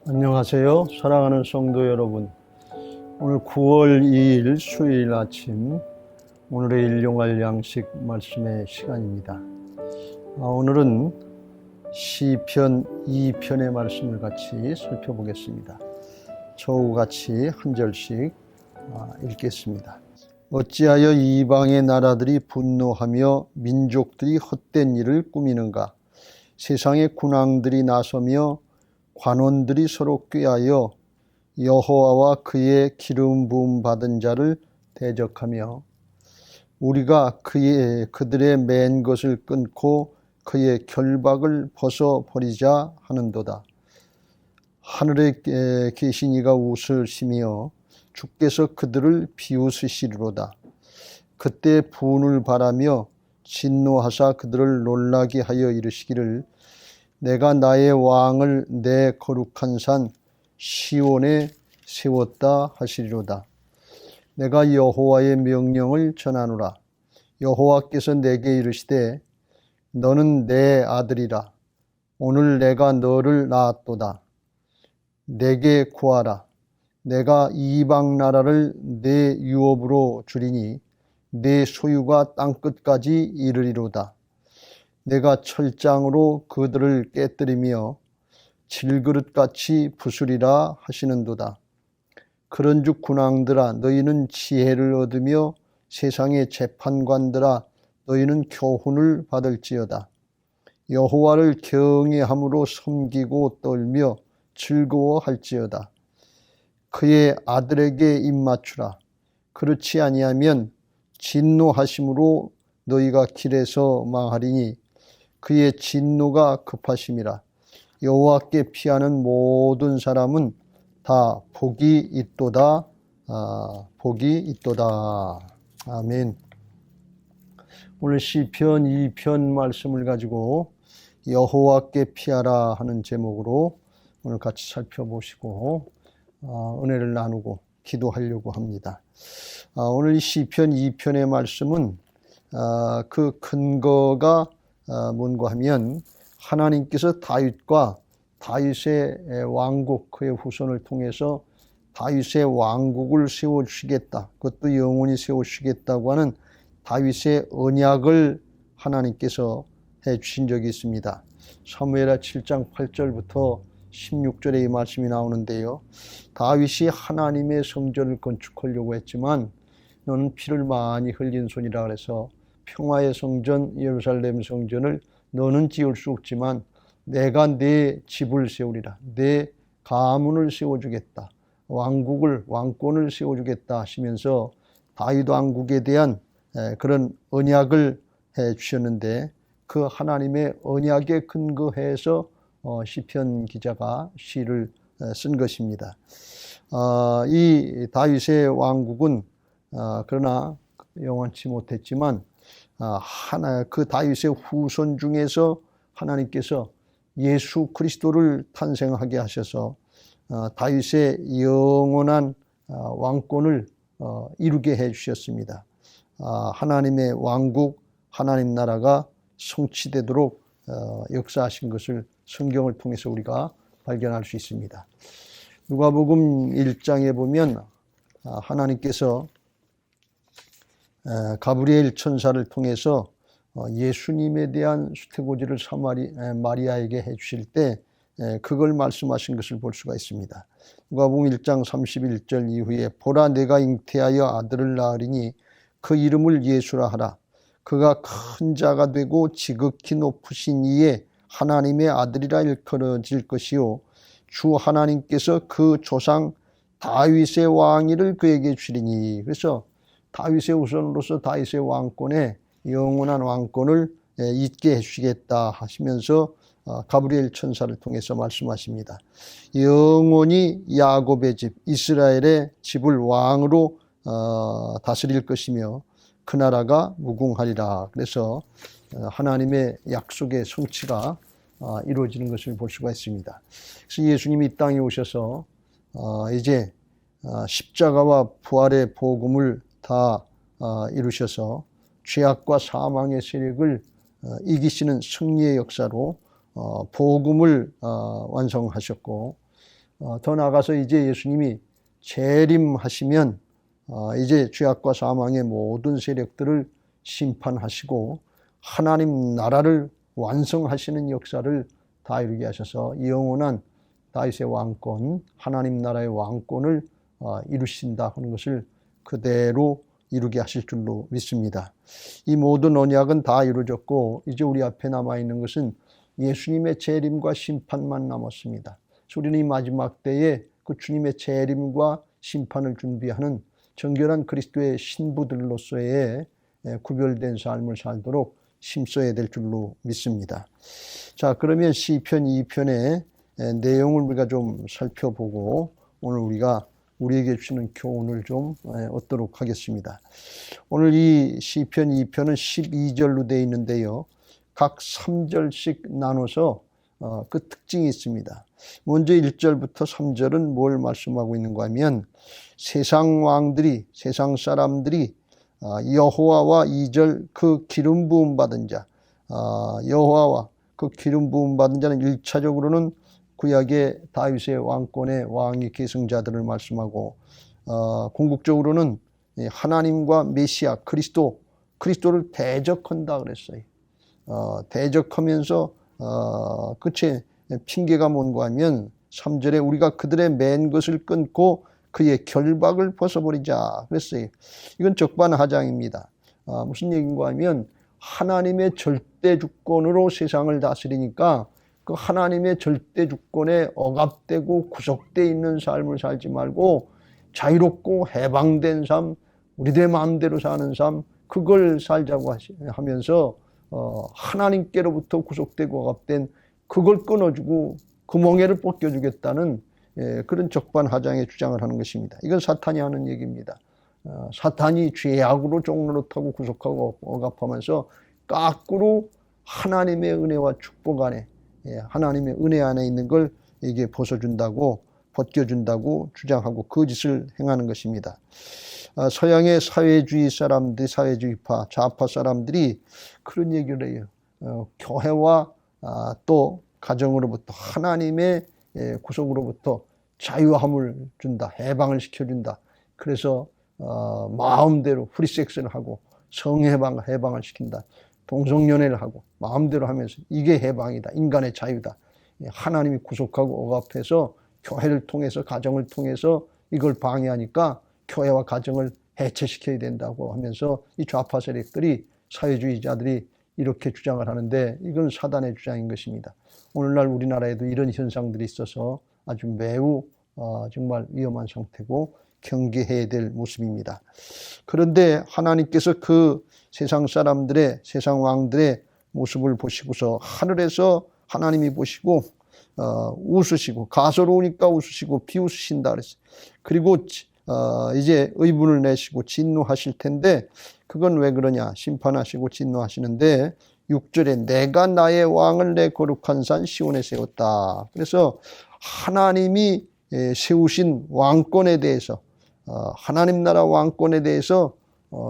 안녕하세요. 사랑하는 성도 여러분. 오늘 9월 2일 수요일 아침 오늘의 일용할 양식 말씀의 시간입니다. 오늘은 시편 2편의 말씀을 같이 살펴보겠습니다. 저와 같이 한 절씩 읽겠습니다. 어찌하여 이방의 나라들이 분노하며 민족들이 헛된 일을 꾸미는가? 세상의 군왕들이 나서며 관원들이 서로 꾀하여 여호와와 그의 기름 부음 받은 자를 대적하며 우리가 그들의 맨 것을 끊고 그의 결박을 벗어버리자 하는도다. 하늘에 계신 이가 웃으시며 주께서 그들을 비웃으시리로다. 그때 분을 바라며 진노하사 그들을 놀라게 하여 이르시기를 내가 나의 왕을 내 거룩한 산 시온에 세웠다 하시리로다. 내가 여호와의 명령을 전하노라. 여호와께서 내게 이르시되 너는 내 아들이라. 오늘 내가 너를 낳았도다. 내게 구하라. 내가 이방 나라를 내 유업으로 주리니 내 소유가 땅끝까지 이르리로다. 내가 철장으로 그들을 깨뜨리며 질그릇같이 부수리라 하시는도다. 그런즉 군왕들아 너희는 지혜를 얻으며 세상의 재판관들아 너희는 교훈을 받을지어다. 여호와를 경외함으로 섬기고 떨며 즐거워할지어다. 그의 아들에게 입맞추라. 그렇지 아니하면 진노하심으로 너희가 길에서 망하리니 그의 진노가 급하심이라. 여호와께 피하는 모든 사람은 다 복이 있도다. 복이 있도다. 아멘. 오늘 시편 2편 말씀을 가지고 여호와께 피하라 하는 제목으로 오늘 같이 살펴보시고 은혜를 나누고 기도하려고 합니다. 오늘 이 시편 2편의 말씀은 그 근거가 뭔가 하면 하나님께서 다윗과 다윗의 왕국 그의 후손을 통해서 다윗의 왕국을 세워주시겠다. 그것도 영원히 세워주시겠다고 하는 다윗의 언약을 하나님께서 해주신 적이 있습니다. 사무엘하 7장 8절부터 16절에 이 말씀이 나오는데요. 다윗이 하나님의 성전을 건축하려고 했지만 너는 피를 많이 흘린 손이라 그래서 평화의 성전 예루살렘 성전을 너는 지을 수 없지만 내가 내 집을 세우리라. 내 가문을 세워주겠다. 왕권을 세워주겠다 하시면서 다윗 왕국에 대한 그런 언약을 해 주셨는데 그 하나님의 언약에 근거해서 시편 기자가 시를 쓴 것입니다. 이 다윗의 왕국은 그러나 영원치 못했지만 그 다윗의 후손 중에서 하나님께서 예수 그리스도를 탄생하게 하셔서 다윗의 영원한 왕권을 이루게 해 주셨습니다. 하나님의 왕국, 하나님 나라가 성취되도록 역사하신 것을 성경을 통해서 우리가 발견할 수 있습니다. 누가복음 1장에 보면 하나님께서 가브리엘 천사를 통해서 예수님에 대한 수태고지를 마리아에게 해주실 때 그걸 말씀하신 것을 볼 수가 있습니다. 누가복음 1장 31절 이후에 보라 내가 잉태하여 아들을 낳으리니 그 이름을 예수라 하라. 그가 큰 자가 되고 지극히 높으신 이에 하나님의 아들이라 일컬어질 것이요 주 하나님께서 그 조상 다윗의 왕위를 그에게 주리니. 그래서 다윗의 후손으로서 다윗의 왕권에 영원한 왕권을 있게 해주시겠다 하시면서 가브리엘 천사를 통해서 말씀하십니다. 영원히 야곱의 집 이스라엘의 집을 왕으로 다스릴 것이며 그 나라가 무궁하리라. 그래서 하나님의 약속의 성취가 이루어지는 것을 볼 수가 있습니다. 그래서 예수님이 이 땅에 오셔서 이제 십자가와 부활의 복음을 다 이루셔서 죄악과 사망의 세력을 이기시는 승리의 역사로 복음을 완성하셨고 더 나아가서 이제 예수님이 재림하시면 이제 죄악과 사망의 모든 세력들을 심판하시고 하나님 나라를 완성하시는 역사를 다 이루게 하셔서 영원한 다윗의 왕권, 하나님 나라의 왕권을 이루신다 하는 것을 그대로 이루게 하실 줄로 믿습니다. 이 모든 언약은 다 이루어졌고 이제 우리 앞에 남아있는 것은 예수님의 재림과 심판만 남았습니다. 우리는 이 마지막 때에 그 주님의 재림과 심판을 준비하는 정결한 그리스도의 신부들로서의 구별된 삶을 살도록 힘써야 될 줄로 믿습니다. 자, 그러면 시편 2편의 내용을 우리가 좀 살펴보고 오늘 우리가 우리에게 주시는 교훈을 좀 얻도록 하겠습니다. 오늘 이 시편 2편은 12절로 되어 있는데요. 각 3절씩 나눠서 그 특징이 있습니다. 먼저 1절부터 3절은 뭘 말씀하고 있는가 하면 세상 왕들이, 세상 사람들이 여호와와 2절 그 기름 부음 받은 자, 여호와와 그 기름 부음 받은 자는 1차적으로는 구약의 다윗의 왕권의 왕위 계승자들을 말씀하고 궁극적으로는 하나님과 메시아 그리스도를 대적한다 그랬어요. 대적하면서 끝에 핑계가 뭔가 하면 3절에 우리가 그들의 맨 것을 끊고 그의 결박을 벗어버리자 그랬어요. 이건 적반하장입니다. 무슨 얘기인가 하면 하나님의 절대 주권으로 세상을 다스리니까 그 하나님의 절대 주권에 억압되고 구속되어 있는 삶을 살지 말고 자유롭고 해방된 삶, 우리들의 마음대로 사는 삶, 그걸 살자고 하면서 하나님께로부터 구속되고 억압된 그걸 끊어주고 그 멍에를 벗겨주겠다는 그런 적반하장의 주장을 하는 것입니다. 이건 사탄이 하는 얘기입니다. 사탄이 죄악으로 종노릇하고 구속하고 억압하면서 거꾸로 하나님의 은혜와 축복 안에 하나님의 은혜 안에 있는 걸 이게 벗어준다고 벗겨준다고 주장하고 그 짓을 행하는 것입니다. 서양의 사회주의 사람들, 사회주의파, 좌파 사람들이 그런 얘기를 해요. 교회와 또 가정으로부터 하나님의 구속으로부터 자유함을 준다, 해방을 시켜준다. 그래서 마음대로 프리섹스를 하고 해방을 시킨다. 동성연애를 하고 마음대로 하면서 이게 해방이다. 인간의 자유다. 하나님이 구속하고 억압해서 교회를 통해서 가정을 통해서 이걸 방해하니까 교회와 가정을 해체시켜야 된다고 하면서 이 좌파 세력들이 사회주의자들이 이렇게 주장을 하는데 이건 사단의 주장인 것입니다. 오늘날 우리나라에도 이런 현상들이 있어서 아주 매우 정말 위험한 상태고 경계해야 될 모습입니다. 그런데 하나님께서 그 세상 사람들의 세상 왕들의 모습을 보시고서 하늘에서 하나님이 보시고 웃으시고 가소로우니까 웃으시고 비웃으신다 그랬어요. 그리고 이제 의분을 내시고 진노하실 텐데 그건 왜 그러냐? 심판하시고 진노하시는데 6절에 내가 나의 왕을 내 거룩한 산 시온에 세웠다. 그래서 하나님이 세우신 왕권에 대해서 하나님 나라 왕권에 대해서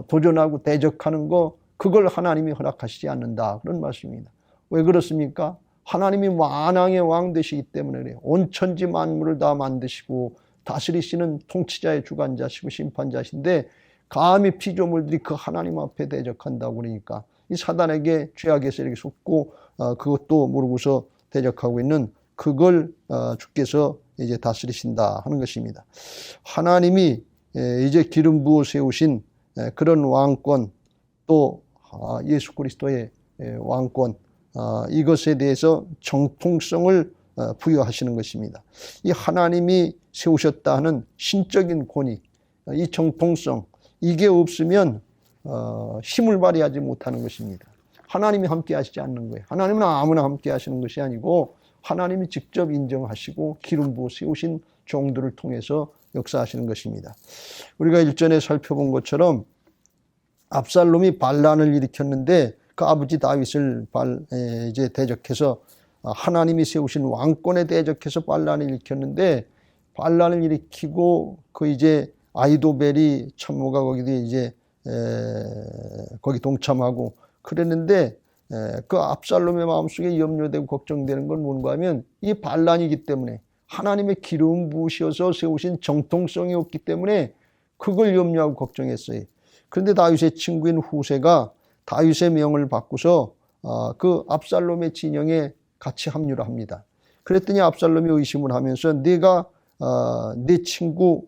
도전하고 대적하는 거 그걸 하나님이 허락하시지 않는다. 그런 말씀입니다. 왜 그렇습니까? 하나님이 만왕의 왕 되시기 때문에 그래요. 온 천지 만물을 다 만드시고 다스리시는 통치자의 주관자시고 심판자신데 감히 피조물들이 그 하나님 앞에 대적한다고 그러니까 이 사단에게 죄악의 세력이 속고 그것도 모르고서 대적하고 있는 그걸 주께서 이제 다스리신다 하는 것입니다. 하나님이 이제 기름 부어 세우신 그런 왕권 또 예수 그리스도의 왕권 이것에 대해서 정통성을 부여하시는 것입니다. 이 하나님이 세우셨다 하는 신적인 권위, 이 정통성 이게 없으면 힘을 발휘하지 못하는 것입니다. 하나님이 함께 하시지 않는 거예요. 하나님은 아무나 함께 하시는 것이 아니고 하나님이 직접 인정하시고 기름 부어 세우신 종들을 통해서 역사하시는 것입니다. 우리가 일전에 살펴본 것처럼 압살롬이 반란을 일으켰는데 그 아버지 다윗을 이제 대적해서 하나님이 세우신 왕권에 대적해서 반란을 일으켰는데 반란을 일으키고 그 이제 아이도벨이 참모가 거기도 이제 거기 동참하고 그랬는데 그 압살롬의 마음속에 염려되고 걱정되는 건 뭔가 하면 이 반란이기 때문에 하나님의 기름 부으셔서 세우신 정통성이 없기 때문에 그걸 염려하고 걱정했어요. 그런데 다윗의 친구인 후세가 다윗의 명을 바꾸서 그 압살롬의 진영에 같이 합류를 합니다. 그랬더니 압살롬이 의심을 하면서 네가 네 친구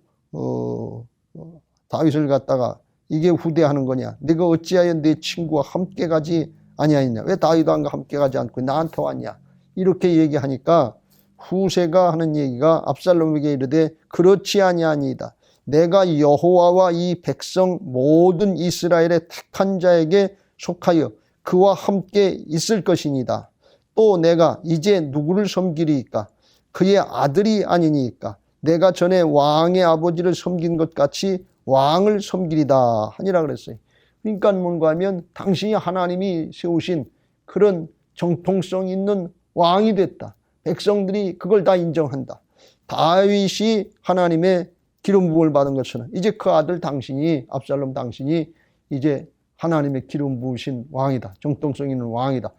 다윗을 갖다가 이게 후대하는 거냐? 네가 어찌하여 네 친구와 함께 가지 아니하였냐? 왜 다윗과 함께 가지 않고 나한테 왔냐? 이렇게 얘기하니까 후세가 하는 얘기가 압살롬에게 이르되 그렇지 아니하니이다. 내가 여호와와 이 백성 모든 이스라엘의 택한 자에게 속하여 그와 함께 있을 것이니이다. 또 내가 이제 누구를 섬기리이까? 그의 아들이 아니니까 내가 전에 왕의 아버지를 섬긴 것 같이 왕을 섬기리다 하니라 그랬어요. 그러니까 뭔가 하면 당신이 하나님이 세우신 그런 정통성 있는 왕이 됐다. 백성들이 그걸 다 인정한다. 다윗이 하나님의 기름 부음을 받은 것처럼 이제 그 아들 당신이 압살롬 당신이 이제 하나님의 기름 부으신 왕이다. 정통성 있는 왕이다.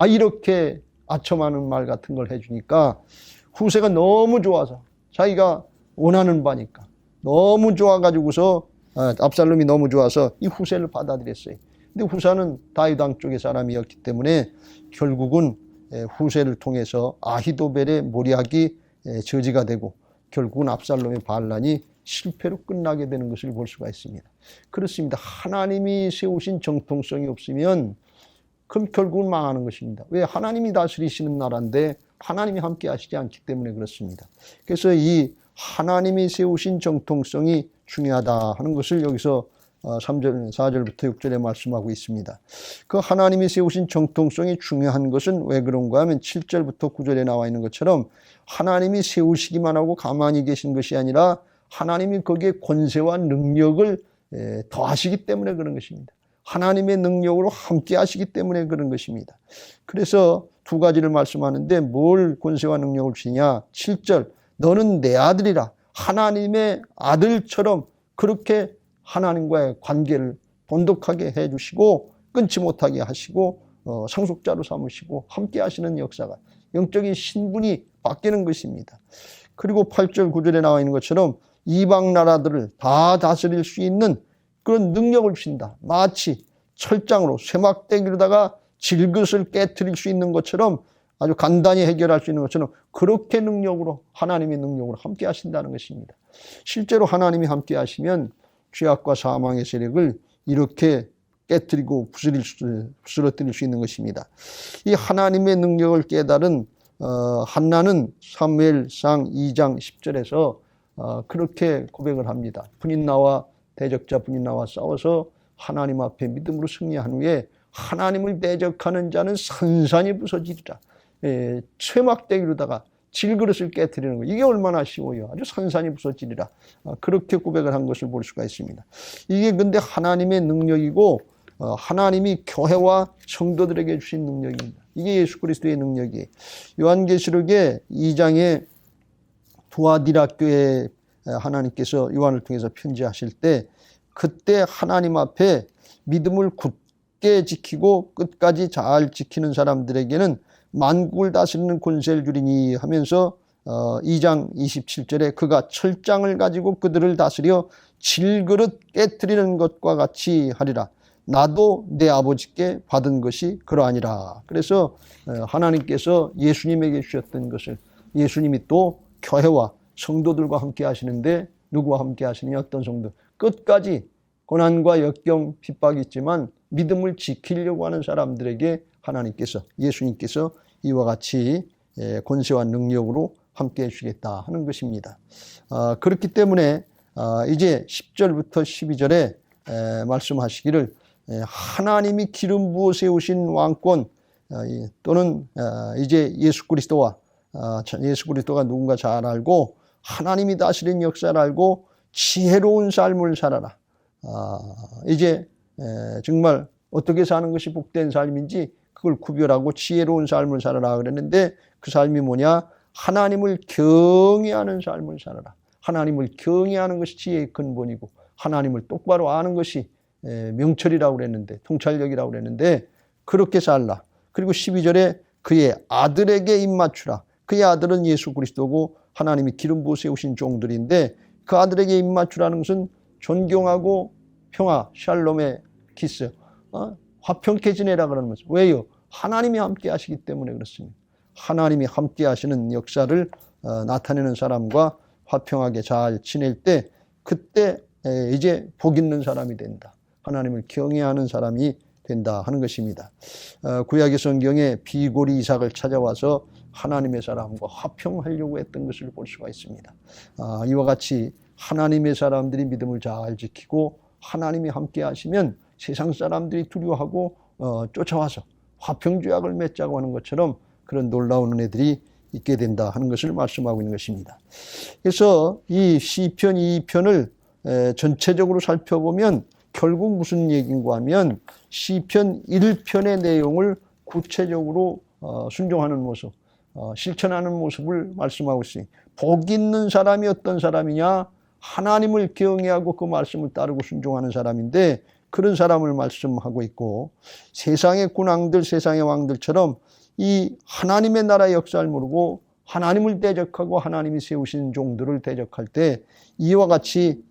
이렇게 아첨하는 말 같은 걸 해주니까 후세가 너무 좋아서 자기가 원하는 바니까 너무 좋아가지고서 압살롬이 너무 좋아서 이 후세를 받아들였어요. 근데 후세는 다윗 왕 쪽의 사람이었기 때문에 결국은 후세를 통해서 아히도벨의 모략이 저지가 되고 결국은 압살롬의 반란이 실패로 끝나게 되는 것을 볼 수가 있습니다. 그렇습니다. 하나님이 세우신 정통성이 없으면 그럼 결국은 망하는 것입니다. 왜? 하나님이 다스리시는 나라인데 하나님이 함께 하시지 않기 때문에 그렇습니다. 그래서 이 하나님이 세우신 정통성이 중요하다 하는 것을 여기서 3절, 4절부터 6절에 말씀하고 있습니다. 그 하나님이 세우신 정통성이 중요한 것은 왜 그런가 하면 7절부터 9절에 나와 있는 것처럼 하나님이 세우시기만 하고 가만히 계신 것이 아니라 하나님이 거기에 권세와 능력을 더하시기 때문에 그런 것입니다. 하나님의 능력으로 함께 하시기 때문에 그런 것입니다. 그래서 두 가지를 말씀하는데 뭘 권세와 능력을 주시냐? 7절 너는 내 아들이라. 하나님의 아들처럼 그렇게 하나님과의 관계를 돈독하게 해주시고 끊지 못하게 하시고 상속자로 삼으시고 함께 하시는 역사가 영적인 신분이 바뀌는 것입니다. 그리고 8절 9절에 나와 있는 것처럼 이방 나라들을 다 다스릴 수 있는 그런 능력을 주신다. 마치 철장으로 쇠막대기로다가 질것을 깨트릴 수 있는 것처럼 아주 간단히 해결할 수 있는 것처럼 그렇게 능력으로 하나님의 능력으로 함께 하신다는 것입니다. 실제로 하나님이 함께 하시면 죄악과 사망의 세력을 이렇게 깨트리고 부스러뜨릴 수 있는 것입니다. 이 하나님의 능력을 깨달은 한나는 사무엘상 2장 10절에서 그렇게 고백을 합니다. 분인나와 대적자 분인나와 싸워서 하나님 앞에 믿음으로 승리한 후에 하나님을 대적하는 자는 산산이 부서지리라. 쇠막대기로다가 질그릇을 깨트리는 거 이게 얼마나 쉬워요. 아주 산산이 부서지리라. 그렇게 고백을 한 것을 볼 수가 있습니다. 이게 근데 하나님의 능력이고 하나님이 교회와 성도들에게 주신 능력입니다. 이게 예수 그리스도의 능력이에요. 요한계시록의 2장에 두아디라 교회 하나님께서 요한을 통해서 편지하실 때 그때 하나님 앞에 믿음을 굳게 지키고 끝까지 잘 지키는 사람들에게는 만국을 다스리는 권세를 주리니 하면서 2장 27절에 그가 철장을 가지고 그들을 다스려 질그릇 깨트리는 것과 같이 하리라. 나도 내 아버지께 받은 것이 그러하니라. 그래서 하나님께서 예수님에게 주셨던 것을 예수님이 또 교회와 성도들과 함께 하시는데 누구와 함께 하시느냐? 어떤 성도? 끝까지 고난과 역경 핍박이 있지만 믿음을 지키려고 하는 사람들에게 하나님께서 예수님께서 이와 같이 권세와 능력으로 함께 해주시겠다 하는 것입니다. 그렇기 때문에 이제 10절부터 12절에 말씀하시기를 하나님이 기름 부어 세우신 왕권 또는 이제 예수 그리스도가 누군가 잘 알고 하나님이 다스린 역사를 알고 지혜로운 삶을 살아라. 이제 정말 어떻게 사는 것이 복된 삶인지 그걸 구별하고 지혜로운 삶을 살아라 그랬는데 그 삶이 뭐냐? 하나님을 경외하는 삶을 살아라. 하나님을 경외하는 것이 지혜의 근본이고 하나님을 똑바로 아는 것이 명철이라고 그랬는데 통찰력이라고 그랬는데 그렇게 살라. 그리고 12절에 그의 아들에게 입맞추라. 그의 아들은 예수 그리스도고 하나님이 기름 부어 세우신 종들인데 그 아들에게 입맞추라는 것은 존경하고 평화, 샬롬의 키스, 화평케 지내라 그러는 거죠. 왜요? 하나님이 함께 하시기 때문에 그렇습니다. 하나님이 함께 하시는 역사를 나타내는 사람과 화평하게 잘 지낼 때 그때 이제 복 있는 사람이 된다. 하나님을 경외하는 사람이 된다 하는 것입니다. 구약의 성경에 비골이 이삭을 찾아와서 하나님의 사람과 화평하려고 했던 것을 볼 수가 있습니다. 이와 같이 하나님의 사람들이 믿음을 잘 지키고 하나님이 함께 하시면 세상 사람들이 두려워하고 쫓아와서 화평조약을 맺자고 하는 것처럼 그런 놀라운 은혜들이 있게 된다 하는 것을 말씀하고 있는 것입니다. 그래서 이 시편 2편을 전체적으로 살펴보면 결국 무슨 얘기인가 하면 시편 1편의 내용을 구체적으로 순종하는 모습, 실천하는 모습을 말씀하고 있습니다. 복 있는 사람이 어떤 사람이냐? 하나님을 경외하고 그 말씀을 따르고 순종하는 사람인데 그런 사람을 말씀하고 있고 세상의 군왕들, 세상의 왕들처럼 이 하나님의 나라의 역사를 모르고 하나님을 대적하고 하나님이 세우신 종들을 대적할 때 이와 같이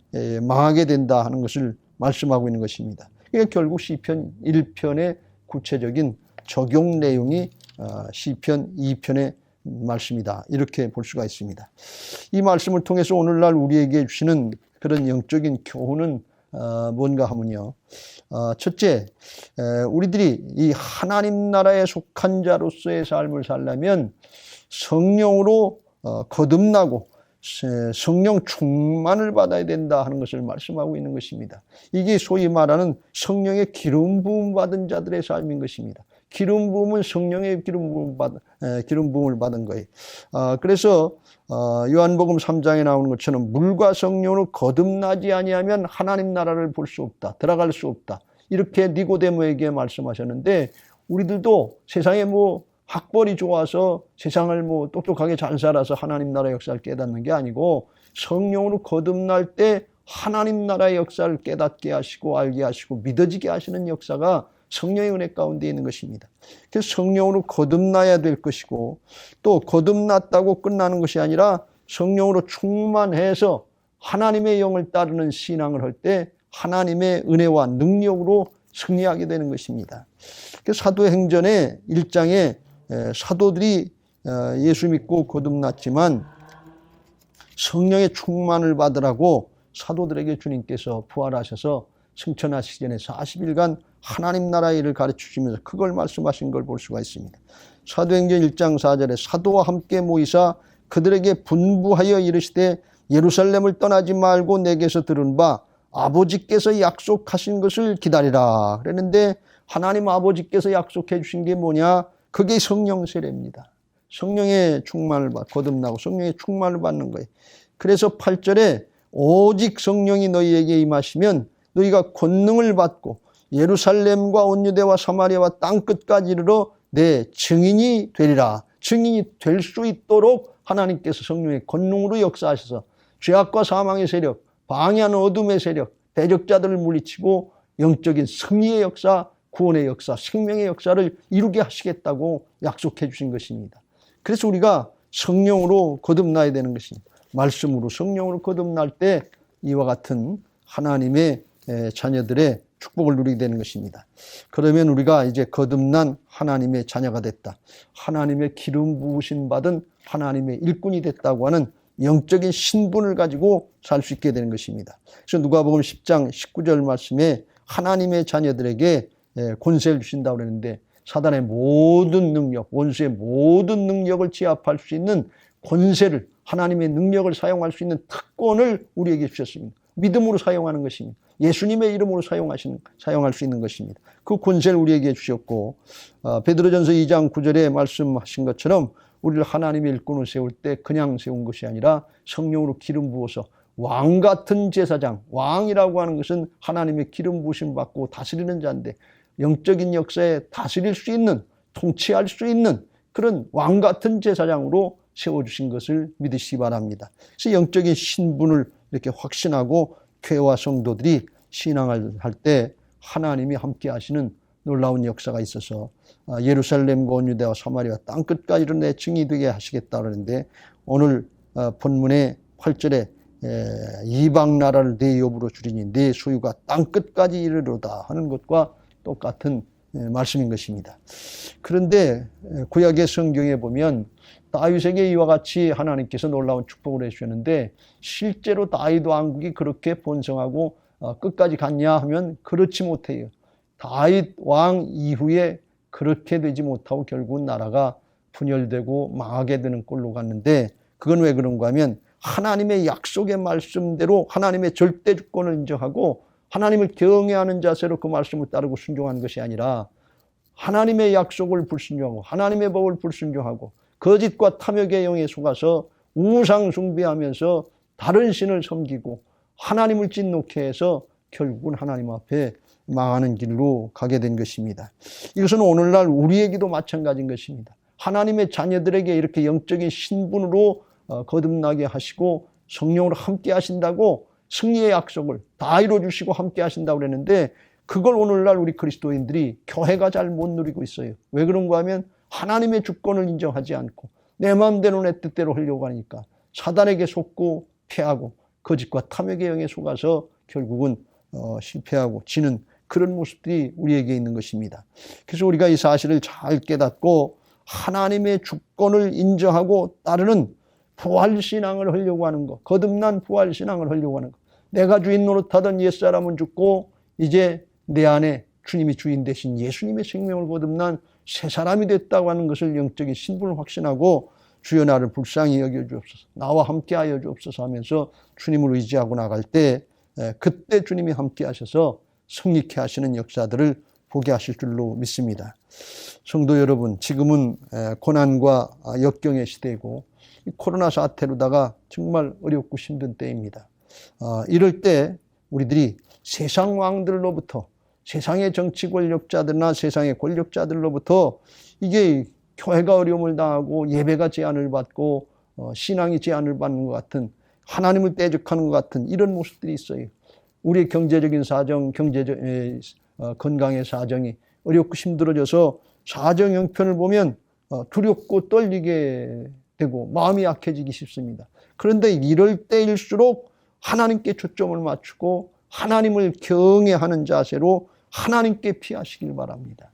망하게 된다 하는 것을 말씀하고 있는 것입니다. 그러니까 결국 시편 1편의 구체적인 적용 내용이 시편 2편의 말씀이다. 이렇게 볼 수가 있습니다. 이 말씀을 통해서 오늘날 우리에게 주시는 그런 영적인 교훈은 뭔가 하면요. 첫째, 우리들이 이 하나님 나라에 속한 자로서의 삶을 살려면 성령으로 거듭나고 성령 충만을 받아야 된다 하는 것을 말씀하고 있는 것입니다. 이게 소위 말하는 성령의 기름 부음 받은 자들의 삶인 것입니다. 기름 부음은 성령의 기름 부음을 받은 거예요. 그래서 요한복음 3장에 나오는 것처럼 물과 성령으로 거듭나지 아니하면 하나님 나라를 볼 수 없다. 들어갈 수 없다. 이렇게 니고데모에게 말씀하셨는데 우리들도 세상에 학벌이 좋아서 세상을 똑똑하게 잘 살아서 하나님 나라의 역사를 깨닫는 게 아니고 성령으로 거듭날 때 하나님 나라의 역사를 깨닫게 하시고 알게 하시고 믿어지게 하시는 역사가 성령의 은혜 가운데 있는 것입니다. 그래서 성령으로 거듭나야 될 것이고 또 거듭났다고 끝나는 것이 아니라 성령으로 충만해서 하나님의 영을 따르는 신앙을 할 때 하나님의 은혜와 능력으로 승리하게 되는 것입니다. 그래서 사도행전의 1장에 사도들이 예수 믿고 거듭났지만 성령의 충만을 받으라고 사도들에게 주님께서 부활하셔서 승천하시기 전에 40일간 하나님 나라의 일을 가르치시면서 그걸 말씀하신 걸 볼 수가 있습니다. 사도행전 1장 4절에 사도와 함께 모이사 그들에게 분부하여 이르시되 예루살렘을 떠나지 말고 내게서 들은 바 아버지께서 약속하신 것을 기다리라 그랬는데 하나님 아버지께서 약속해 주신 게 뭐냐? 그게 성령 세례입니다. 성령의 충만을 거듭나고 성령의 충만을 받는 거예요. 그래서 8절에 오직 성령이 너희에게 임하시면 너희가 권능을 받고 예루살렘과 온 유대와 사마리아와 땅끝까지 이르러 내 증인이 되리라. 증인이 될 수 있도록 하나님께서 성령의 권능으로 역사하셔서 죄악과 사망의 세력, 방해하는 어둠의 세력, 대적자들을 물리치고 영적인 승리의 역사, 구원의 역사, 생명의 역사를 이루게 하시겠다고 약속해 주신 것입니다. 그래서 우리가 성령으로 거듭나야 되는 것입니다. 말씀으로 성령으로 거듭날 때 이와 같은 하나님의 자녀들의 축복을 누리게 되는 것입니다. 그러면 우리가 이제 거듭난 하나님의 자녀가 됐다. 하나님의 기름 부으심 받은 하나님의 일꾼이 됐다고 하는 영적인 신분을 가지고 살 수 있게 되는 것입니다. 그래서 누가복음 10장 19절 말씀에 하나님의 자녀들에게 권세를 주신다고 그랬는데 사단의 모든 능력, 원수의 모든 능력을 제압할 수 있는 권세를 하나님의 능력을 사용할 수 있는 특권을 우리에게 주셨습니다. 믿음으로 사용하는 것입니다. 예수님의 이름으로 사용할 수 있는 것입니다. 그 권세를 우리에게 주셨고 베드로전서 2장 9절에 말씀하신 것처럼 우리를 하나님의 일꾼을 세울 때 그냥 세운 것이 아니라 성령으로 기름 부어서 왕 같은 제사장, 왕이라고 하는 것은 하나님의 기름 부으심 받고 다스리는 자인데 영적인 역사에 다스릴 수 있는, 통치할 수 있는 그런 왕 같은 제사장으로 세워주신 것을 믿으시기 바랍니다. 그래서 영적인 신분을 이렇게 확신하고 교회와 성도들이 신앙을 할 때 하나님이 함께 하시는 놀라운 역사가 있어서 예루살렘과 온 유대와 사마리아 땅끝까지로 내 증이 되게 하시겠다 그러는데, 오늘 본문의 8절에 이방 나라를 내 욥으로 주리니 내 소유가 땅끝까지 이르로다 하는 것과 똑같은 말씀인 것입니다. 그런데 구약의 성경에 보면 다윗에게 이와 같이 하나님께서 놀라운 축복을 해주셨는데, 실제로 다윗 왕국이 그렇게 번성하고 끝까지 갔냐 하면 그렇지 못해요. 다윗 왕 이후에 그렇게 되지 못하고 결국은 나라가 분열되고 망하게 되는 꼴로 갔는데, 그건 왜 그런가 하면 하나님의 약속의 말씀대로 하나님의 절대 주권을 인정하고 하나님을 경외하는 자세로 그 말씀을 따르고 순종하는 것이 아니라, 하나님의 약속을 불순종하고 하나님의 법을 불순종하고 거짓과 탐욕의 영에 속아서 우상 숭배하면서 다른 신을 섬기고 하나님을 진노케 해서 결국은 하나님 앞에 망하는 길로 가게 된 것입니다. 이것은 오늘날 우리에게도 마찬가지인 것입니다. 하나님의 자녀들에게 이렇게 영적인 신분으로 거듭나게 하시고 성령으로 함께 하신다고 승리의 약속을 다 이루어주시고 함께 하신다고 그랬는데, 그걸 오늘날 우리 그리스도인들이 교회가 잘 못 누리고 있어요. 왜 그런가 하면 하나님의 주권을 인정하지 않고 내 마음대로 내 뜻대로 하려고 하니까 사단에게 속고 패하고 거짓과 탐욕의 영에 속아서 결국은 실패하고 지는 그런 모습들이 우리에게 있는 것입니다. 그래서 우리가 이 사실을 잘 깨닫고 하나님의 주권을 인정하고 따르는 부활신앙을 하려고 하는 것, 거듭난 부활신앙을 하려고 하는 것. 내가 주인 노릇하던 옛사람은 죽고 이제 내 안에 주님이 주인 되신 예수님의 생명을 거듭난 새 사람이 됐다고 하는 것을 영적인 신분을 확신하고, 주여 나를 불쌍히 여겨주옵소서, 나와 함께하여 주옵소서 하면서 주님을 의지하고 나갈 때, 그때 주님이 함께 하셔서 승리케 하시는 역사들을 보게 하실 줄로 믿습니다. 성도 여러분, 지금은 고난과 역경의 시대이고 코로나 사태로다가 정말 어렵고 힘든 때입니다. 이럴 때 우리들이 세상 왕들로부터, 세상의 정치 권력자들이나 세상의 권력자들로부터 이게 교회가 어려움을 당하고 예배가 제한을 받고 신앙이 제한을 받는 것 같은, 하나님을 대적하는 것 같은 이런 모습들이 있어요. 우리의 경제적인 사정, 건강의 사정이 어렵고 힘들어져서 사정 형편을 보면 두렵고 떨리게 되고 마음이 약해지기 쉽습니다. 그런데 이럴 때일수록 하나님께 초점을 맞추고 하나님을 경외하는 자세로 하나님께 피하시길 바랍니다.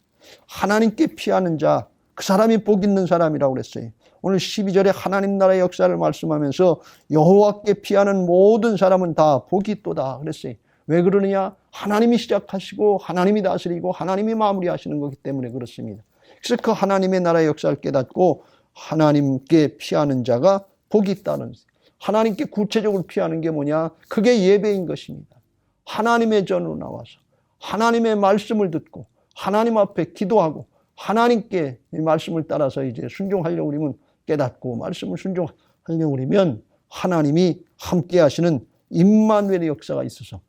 하나님께 피하는 자, 그 사람이 복 있는 사람이라고 그랬어요. 오늘 12절에 하나님 나라의 역사를 말씀하면서 여호와께 피하는 모든 사람은 다 복이 있도다 그랬어요. 왜 그러느냐? 하나님이 시작하시고 하나님이 다스리고 하나님이 마무리하시는 거기 때문에 그렇습니다. 그래서 그 하나님의 나라의 역사를 깨닫고 하나님께 피하는 자가 복이 있다는, 하나님께 구체적으로 피하는 게 뭐냐? 그게 예배인 것입니다. 하나님의 전으로 나와서 하나님의 말씀을 듣고 하나님 앞에 기도하고 하나님께 이 말씀을 따라서 이제 순종하려고 그러면, 깨닫고 말씀을 순종하려고 그러면 하나님이 함께 하시는 임마누엘의 역사가 있어서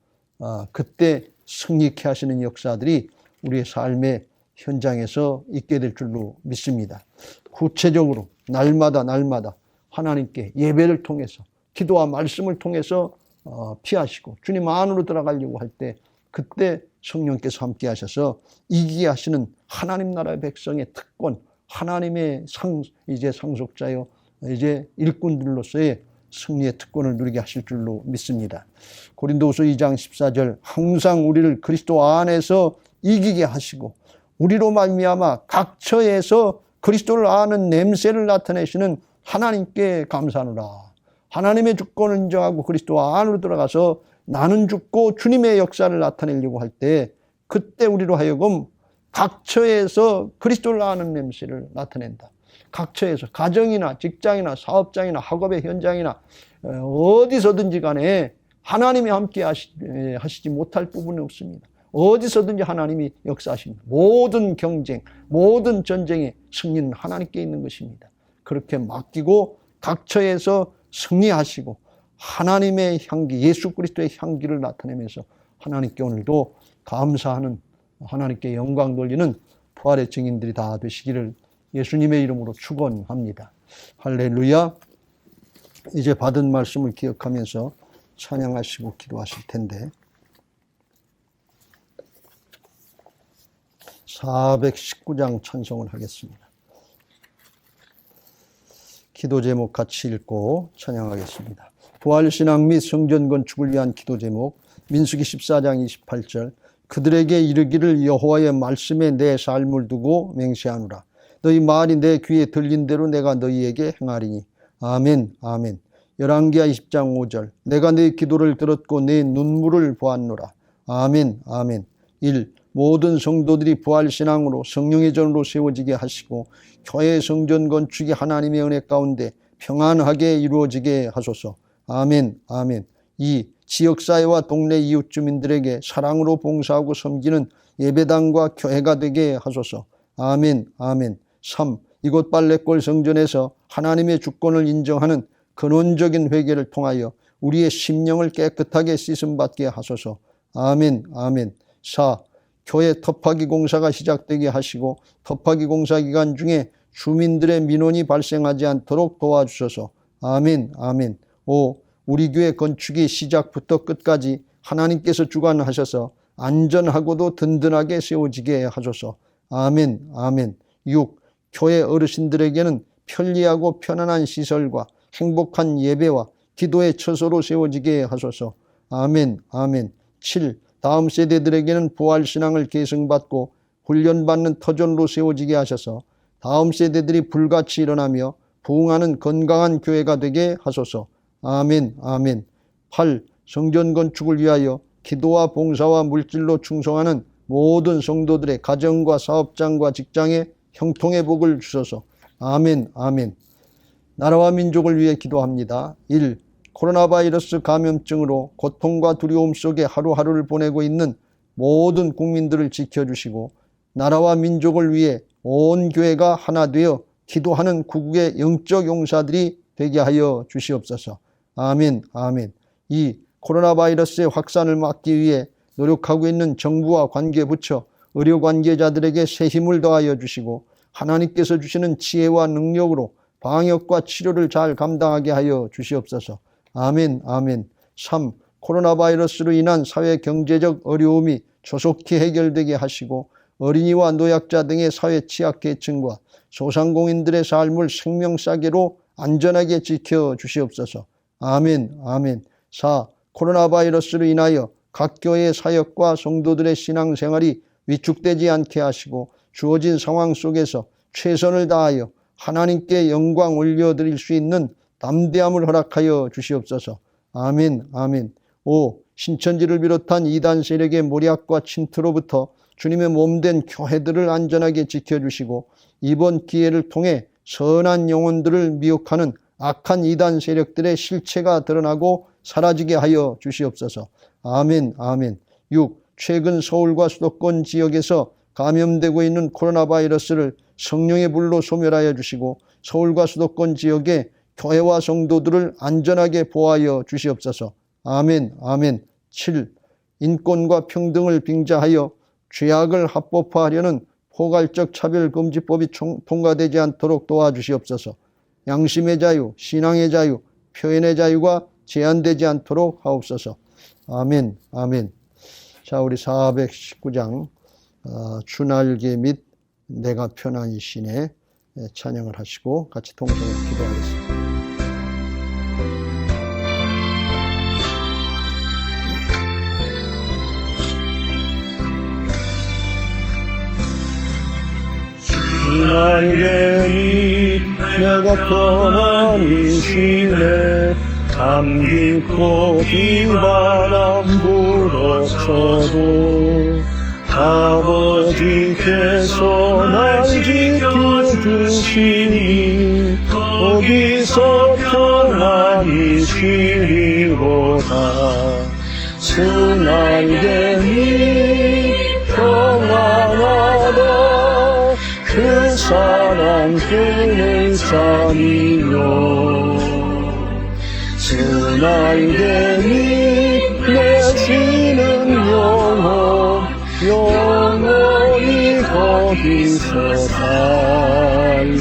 그때 승리케 하시는 역사들이 우리의 삶의 현장에서 있게 될 줄로 믿습니다. 구체적으로 날마다 하나님께 예배를 통해서 기도와 말씀을 통해서 피하시고 주님 안으로 들어가려고 할 때, 그때 성령께서 함께 하셔서 이기게 하시는 하나님 나라의 백성의 특권, 하나님의 이제 상속자요, 이제 일꾼들로서의 승리의 특권을 누리게 하실 줄로 믿습니다. 고린도후서 2장 14절, 항상 우리를 그리스도 안에서 이기게 하시고 우리로 말미암아 각 처에서 그리스도를 아는 냄새를 나타내시는 하나님께 감사하노라. 하나님의 주권을 인정하고 그리스도 안으로 들어가서 나는 죽고 주님의 역사를 나타내려고 할 때, 그때 우리로 하여금 각 처에서 그리스도를 아는 냄새를 나타낸다. 각 처에서, 가정이나 직장이나 사업장이나 학업의 현장이나 어디서든지 간에 하나님이 함께 하시지 못할 부분이 없습니다. 어디서든지 하나님이 역사하십니다. 모든 경쟁, 모든 전쟁의 승리는 하나님께 있는 것입니다. 그렇게 맡기고 각 처에서 승리하시고 하나님의 향기, 예수 그리스도의 향기를 나타내면서 하나님께 오늘도 감사하는, 하나님께 영광 돌리는 부활의 증인들이 다 되시기를 예수님의 이름으로 축원합니다. 할렐루야. 이제 받은 말씀을 기억하면서 찬양하시고 기도하실 텐데, 419장 찬송을 하겠습니다. 기도 제목 같이 읽고 찬양하겠습니다. 부활신앙 및 성전 건축을 위한 기도 제목, 민수기 14장 28절. 그들에게 이르기를 여호와의 말씀에 내 삶을 두고 맹세하노라. 너희 말이 내 귀에 들린 대로 내가 너희에게 행하리니. 아멘, 아멘. 열왕기하 20장 5절. 내가 네 기도를 들었고 내 눈물을 보았노라. 아멘, 아멘. 1. 모든 성도들이 부활신앙으로 성령의 전으로 세워지게 하시고 교회 성전 건축이 하나님의 은혜 가운데 평안하게 이루어지게 하소서. 아멘, 아멘. 2. 지역사회와 동네 이웃 주민들에게 사랑으로 봉사하고 섬기는 예배당과 교회가 되게 하소서. 아멘, 아멘. 3. 이곳 빨래골 성전에서 하나님의 주권을 인정하는 근원적인 회개를 통하여 우리의 심령을 깨끗하게 씻음받게 하소서. 아멘, 아멘. 4. 교회 터파기 공사가 시작되게 하시고 터파기 공사 기간 중에 주민들의 민원이 발생하지 않도록 도와주소서. 아멘, 아멘. 5. 우리 교회 건축이 시작부터 끝까지 하나님께서 주관하셔서 안전하고도 든든하게 세워지게 하소서. 아멘, 아멘. 6. 교회 어르신들에게는 편리하고 편안한 시설과 행복한 예배와 기도의 처소로 세워지게 하소서. 아멘, 아멘. 7. 다음 세대들에게는 부활신앙을 계승받고 훈련받는 터전으로 세워지게 하셔서 다음 세대들이 불같이 일어나며 부흥하는 건강한 교회가 되게 하소서. 아멘, 아멘. 8. 성전 건축을 위하여 기도와 봉사와 물질로 충성하는 모든 성도들의 가정과 사업장과 직장에 형통의 복을 주소서. 아멘, 아멘. 나라와 민족을 위해 기도합니다. 1. 코로나 바이러스 감염증으로 고통과 두려움 속에 하루하루를 보내고 있는 모든 국민들을 지켜주시고 나라와 민족을 위해 온 교회가 하나 되어 기도하는 구국의 영적 용사들이 되게 하여 주시옵소서. 아멘, 아멘. 2. 코로나 바이러스의 확산을 막기 위해 노력하고 있는 정부와 관계부처, 의료 관계자들에게 새 힘을 더하여 주시고 하나님께서 주시는 지혜와 능력으로 방역과 치료를 잘 감당하게 하여 주시옵소서. 아멘, 아멘. 3. 코로나 바이러스로 인한 사회 경제적 어려움이 조속히 해결되게 하시고 어린이와 노약자 등의 사회 취약계층과 소상공인들의 삶을 생명싸개로 안전하게 지켜주시옵소서. 아멘, 아멘. 4. 코로나 바이러스로 인하여 각 교회의 사역과 성도들의 신앙생활이 위축되지 않게 하시고 주어진 상황 속에서 최선을 다하여 하나님께 영광 올려드릴 수 있는 담대함을 허락하여 주시옵소서. 아멘, 아멘. 5. 신천지를 비롯한 이단 세력의 모략과 침투로부터 주님의 몸된 교회들을 안전하게 지켜주시고 이번 기회를 통해 선한 영혼들을 미혹하는 악한 이단 세력들의 실체가 드러나고 사라지게 하여 주시옵소서. 아멘, 아멘. 6. 최근 서울과 수도권 지역에서 감염되고 있는 코로나 바이러스를 성령의 불로 소멸하여 주시고 서울과 수도권 지역에 교회와 성도들을 안전하게 보호하여 주시옵소서. 아멘, 아멘. 7. 인권과 평등을 빙자하여 죄악을 합법화하려는 포괄적 차별금지법이 통과되지 않도록 도와주시옵소서. 양심의 자유, 신앙의 자유, 표현의 자유가 제한되지 않도록 하옵소서. 아멘, 아멘. 자, 우리 419장 주날개 및 내가 편안히 쉬네 찬양을 하시고 같이 동성으로 기도하겠습니다. 주날개 및 내가 편안히 쉬네 감기고 비바람 불어쳐도 아버지께서 날 지켜주시니 거기서 편안히 쉬리로다. 주날개 및 평안하다 그 사랑 끈을 잠이며 주날개 및 내 쉬는 영원히 거기서 살리.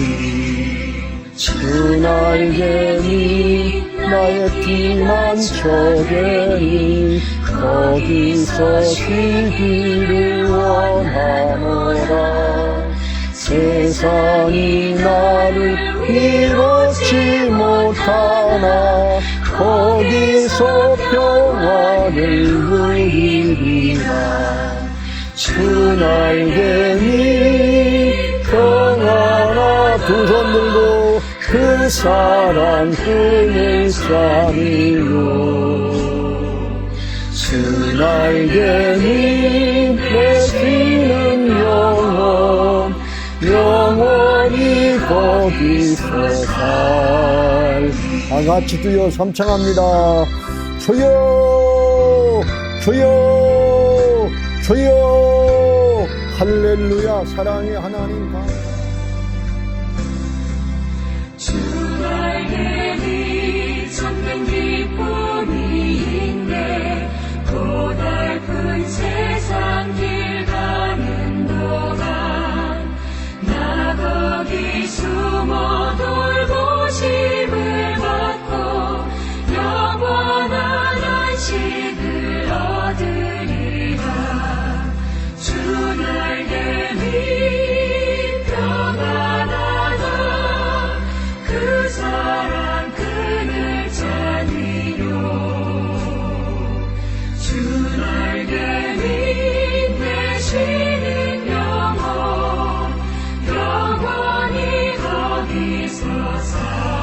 주날개 및 나의 심한 처제니 거기서 쉬기를 원하노라. 세상이 나를 이롭지 못하나 거기서 평화를 누리리라. 주 날개니 평안아 두 손 들고 그 사랑 끈을 짜리요. 주 날개니 내쉬는 영혼 영원히 거기서 살. 다 같이 두여 삼창합니다. 주여 주여 주여. 할렐루야. 사랑의 하나님 감사합니다. 주 날개니 참된 기쁨이 있네. 고달픈 세상 길 가는 동안 나 거기 숨어 돌보심을 받고 영원한 안식을 얻으리라. 주 날개니 평안하다 그 사랑 끈을 짜리요. 주 날개니 내쉬는 영혼 영원히 거기서 살.